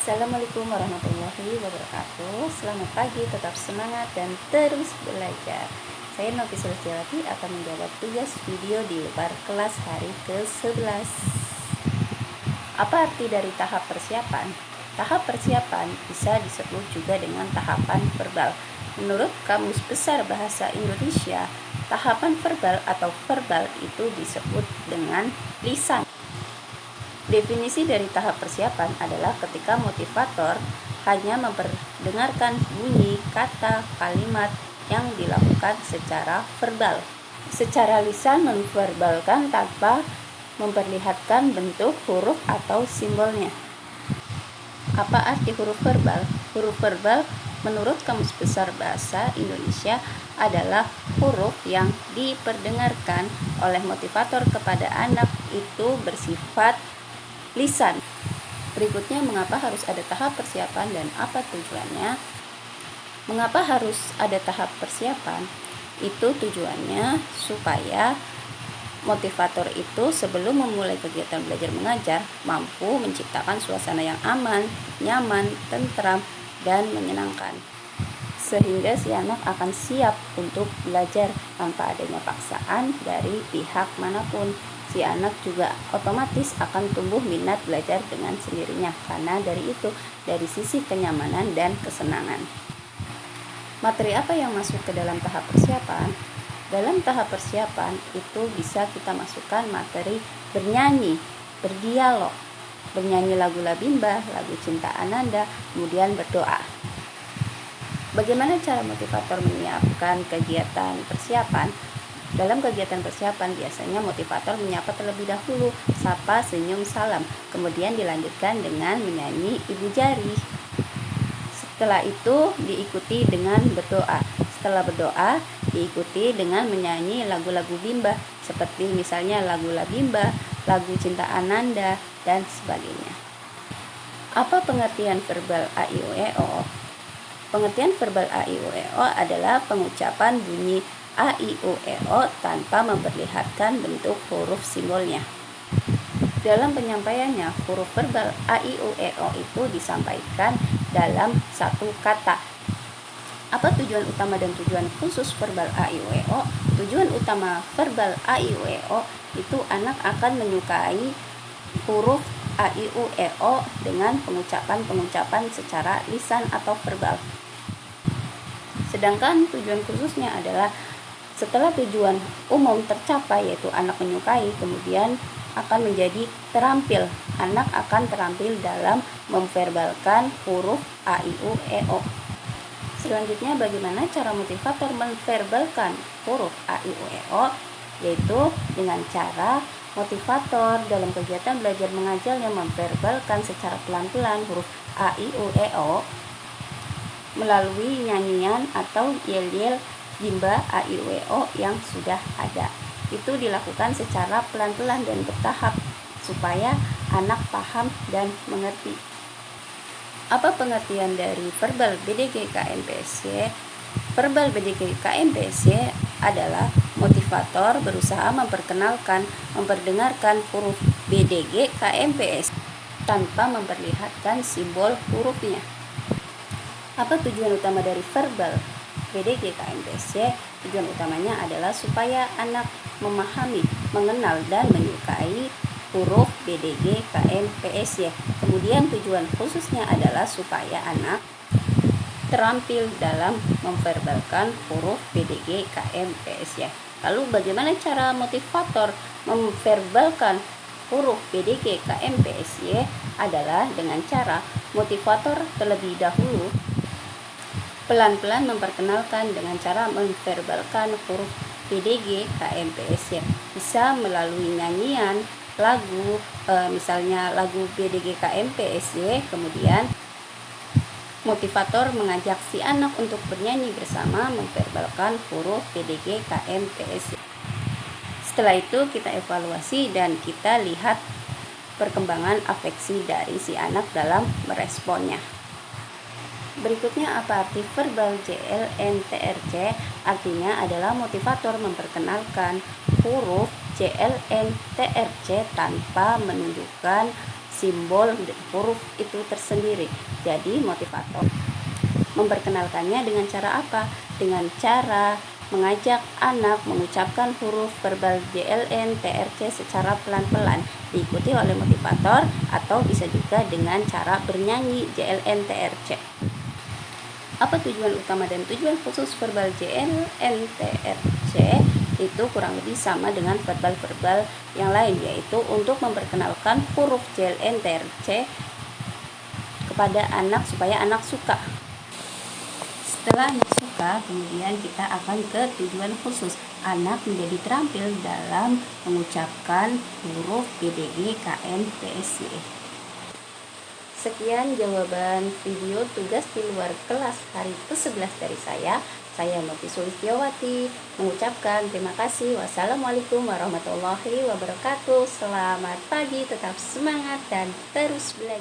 Assalamualaikum warahmatullahi wabarakatuh. Selamat pagi, tetap semangat dan terus belajar. Saya Novi Sulciati akan menjawab tugas video di luar kelas hari ke-11. Apa arti dari tahap persiapan? Tahap persiapan bisa disebut juga dengan tahapan verbal. Menurut Kamus Besar Bahasa Indonesia, tahapan verbal atau verbal itu disebut dengan lisan. Definisi dari tahap persiapan adalah ketika motivator hanya memperdengarkan bunyi, kata, kalimat yang dilakukan secara verbal. Secara lisan memverbalkan tanpa memperlihatkan bentuk huruf atau simbolnya. Apa arti huruf verbal? Huruf verbal menurut Kamus Besar Bahasa Indonesia adalah huruf yang diperdengarkan oleh motivator kepada anak itu bersifat lisan. Berikutnya, mengapa harus ada tahap persiapan dan apa tujuannya? Mengapa harus ada tahap persiapan? Itu tujuannya supaya motivator itu sebelum memulai kegiatan belajar mengajar mampu menciptakan suasana yang aman, nyaman, tentram, dan menyenangkan. Sehingga si anak akan siap untuk belajar tanpa adanya paksaan dari pihak manapun. Si anak juga otomatis akan tumbuh minat belajar dengan sendirinya karena dari sisi kenyamanan dan kesenangan. Materi apa yang masuk ke dalam tahap persiapan? Dalam tahap persiapan itu bisa kita masukkan materi bernyanyi, berdialog, bernyanyi lagu Labimba, lagu Cinta Ananda, kemudian berdoa. Bagaimana cara motivator menyiapkan kegiatan persiapan? Dalam kegiatan persiapan biasanya motivator menyapa terlebih dahulu, sapa, senyum, salam, kemudian dilanjutkan dengan menyanyi Ibu Jari. Setelah itu diikuti dengan berdoa. Setelah berdoa diikuti dengan menyanyi lagu-lagu Bimba seperti misalnya lagu Labimba, lagu Cinta Ananda, dan sebagainya. Apa pengertian verbal A-I-U-E-O? Pengertian verbal A-I-U-E-O adalah pengucapan bunyi A-I-U-E-O tanpa memperlihatkan bentuk huruf simbolnya. Dalam penyampaiannya, huruf verbal A-I-U-E-O itu disampaikan dalam satu kata. Apa tujuan utama dan tujuan khusus verbal A-I-U-E-O? Tujuan utama verbal A-I-U-E-O itu anak akan menyukai huruf A-I-U-E-O dengan pengucapan secara lisan atau verbal. Sedangkan tujuan khususnya adalah setelah tujuan umum tercapai yaitu anak menyukai, kemudian akan menjadi terampil. Anak akan terampil dalam memverbalkan huruf A-I-U-E-O. Selanjutnya, bagaimana cara motivator memverbalkan huruf A-I-U-E-O? Yaitu dengan cara motivator dalam kegiatan belajar mengajarnya memverbalkan secara pelan-pelan huruf A-I-U-E-O melalui nyanyian atau yel-yel Bimba A-I-U-E-O yang sudah ada. Itu dilakukan secara pelan-pelan dan bertahap supaya anak paham dan mengerti. Apa pengertian dari verbal BDG KMPSY? Verbal BDG KMPSY adalah motivator berusaha memperdengarkan huruf BDG KMPSY tanpa memperlihatkan simbol hurufnya. Apa tujuan utama dari verbal BDG KMPSY? Tujuan utamanya adalah supaya anak memahami, mengenal, dan menyukai huruf BDG KMPSY. Kemudian tujuan khususnya adalah supaya anak terampil dalam memverbalkan huruf BDG KMPSY. Lalu bagaimana cara motivator memverbalkan huruf BDG KMPSY? Adalah dengan cara motivator terlebih dahulu pelan-pelan memperkenalkan dengan cara memverbalkan huruf BDG KMPSY. Bisa melalui nyanyian lagu, misalnya lagu BDG KMPSY, kemudian motivator mengajak si anak untuk bernyanyi bersama memverbalkan huruf BDG KMPSY. Setelah itu kita evaluasi dan kita lihat perkembangan afeksi dari si anak dalam meresponnya. Berikutnya, apa arti verbal JLNTRC? Artinya adalah motivator memperkenalkan huruf JLNTRC tanpa menunjukkan simbol huruf itu tersendiri. Jadi motivator memperkenalkannya dengan cara apa? Dengan cara mengajak anak mengucapkan huruf verbal JLN, TRC secara pelan-pelan, diikuti oleh motivator, atau bisa juga dengan cara bernyanyi JLN, TRC. Apa tujuan utama dan tujuan khusus verbal JLN, TRC? Itu kurang lebih sama dengan verbal-verbal yang lain, yaitu untuk memperkenalkan huruf JLN, TRC kepada anak supaya anak suka. Setelah anak suka, kemudian kita akan ke tujuan khusus. Anak menjadi terampil dalam mengucapkan huruf GBG, KN, PSY. Sekian jawaban video tugas di luar kelas hari ke-11 dari saya. Saya Novi Sulistiawati mengucapkan terima kasih. Wassalamualaikum warahmatullahi wabarakatuh. Selamat pagi, tetap semangat dan terus belajar.